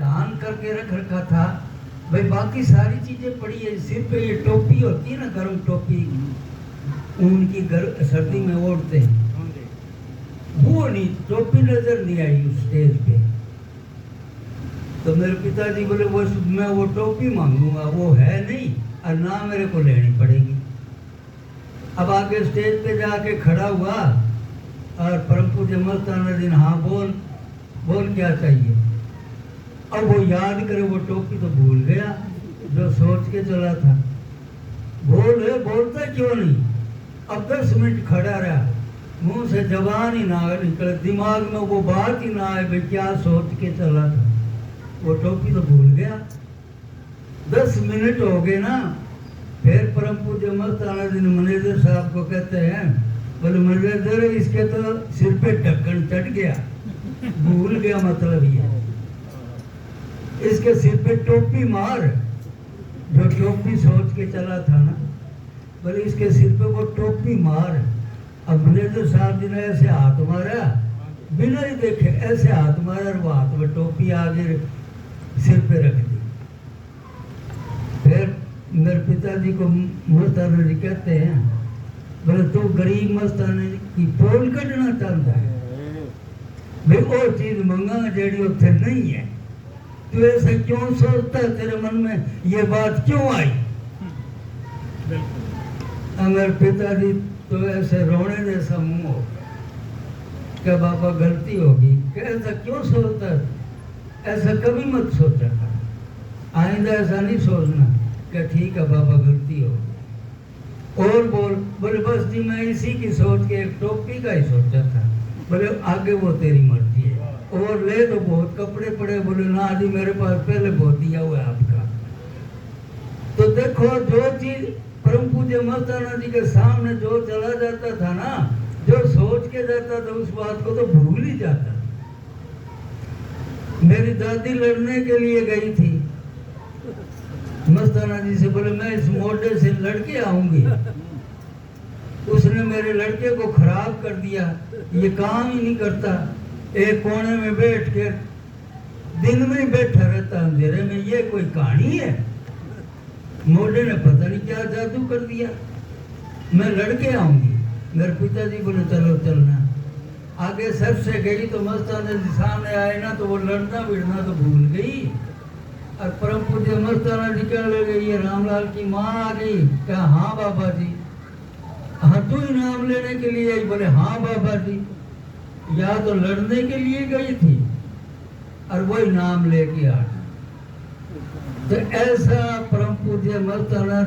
धान करके रख रखा था भाई, बाकी सारी चीजें पड़ी है, सिर पे ये टोपी होती है ना, गर्म टोपी ऊन की, सर्दी में ओढ़ते हैं, वो नहीं, टोपी नजर नहीं आई उस स्टेज पे। तो मेरे पिताजी बोले वो मैं वो टोपी मांगूंगा, वो है नहीं और ना मेरे को लेनी पड़ेगी। अब आगे स्टेज पे जाके खड़ा हुआ और परम पूज्य मस्ताना दिन, हाँ बोल बोल क्या चाहिए। अब वो याद करे, वो टोपी तो भूल गया जो सोच के चला था। बोलता क्यों नहीं। अब 10 मिनट खड़ा रहा, मुंह से जबान ही ना निकले, दिमाग में वो बात ही ना आए भाई क्या सोच के चला था, वो टोपी तो भूल गया। 10 मिनट हो गए ना, फिर परम पूज्य मस्ताना दिन मैनेजर साहब को कहते हैं, बोले मैनेजर इसके तो सिर पे ढक्कन चढ़ गया, भूल गया मतलब ये, इसके सिर पे टोपी मार, जो टोपी सोच के चला था ना, बोले इसके सिर पे वो टोपी मार। अब मैनेजर साहब जी ने ऐसे हाथ मारा, बिना ही देखे ऐसे हाथ मारा और वो हाथ में टोपी आगे सिर पे रख दी। फिर मेरे पिताजी को मस्ताना जी कहते हैं, बोले तू गरीब मस्ताना की पोल कटना चाहता है भाई, वो चीज मंगा जेड़ी उत्थे नहीं है, तू ऐसा क्यों सोचता है, तेरे मन में ये बात क्यों आई। मेरे पिताजी तो ऐसे रोने जैसा मुंह हो क्या, बाबा गलती होगी, ऐसा क्यों सोचता है, ऐसा कभी मत सोचा कर, आइंदा ऐसा नहीं सोचना। क्या ठीक है बाबा गलती होगी। और बोले बस जी मैं इसी की सोच के एक टोपी का ही सोचा था। बोले आगे वो तेरी मर्जी है, और ले तो बहुत कपड़े पड़े। बोले ना जी मेरे पास पहले बहुत दिया हुआ है आपका। तो देखो जो चीज परम पूज्य मस्ताना जी के सामने जो चला जाता था ना, जो सोच के जाता था उस बात को तो भूल ही जाता। मेरी दादी लड़ने के लिए गई थी मस्ताना जी से, बोले मैं इस मोटे से लड़के आऊंगी, उसने मेरे लड़के को खराब कर दिया, ये काम ही नहीं करता, एक कोने में बैठ के दिन में ही बैठा रहता अंधेरे में, ये कोई कहानी है। मोटे ने पता नहीं क्या जादू कर दिया, मैं लड़के आऊंगी। मेरे पिताजी बोले चलो चलना। आगे सर से गई तो मस्ताना जी सामने आए ना, तो वो लड़ना भिड़ना तो भूल गई। और परम पूज्य मस्ताना जी कह लगे ये रामलाल की माँ आ गई। क्या हाँ बाबा जी, हाँ तू ही नाम लेने के लिए आई। बोले हाँ बाबा जी, या तो लड़ने के लिए गई थी और वही नाम लेके आ। तो ऐसा परम पूज्य मस्ताना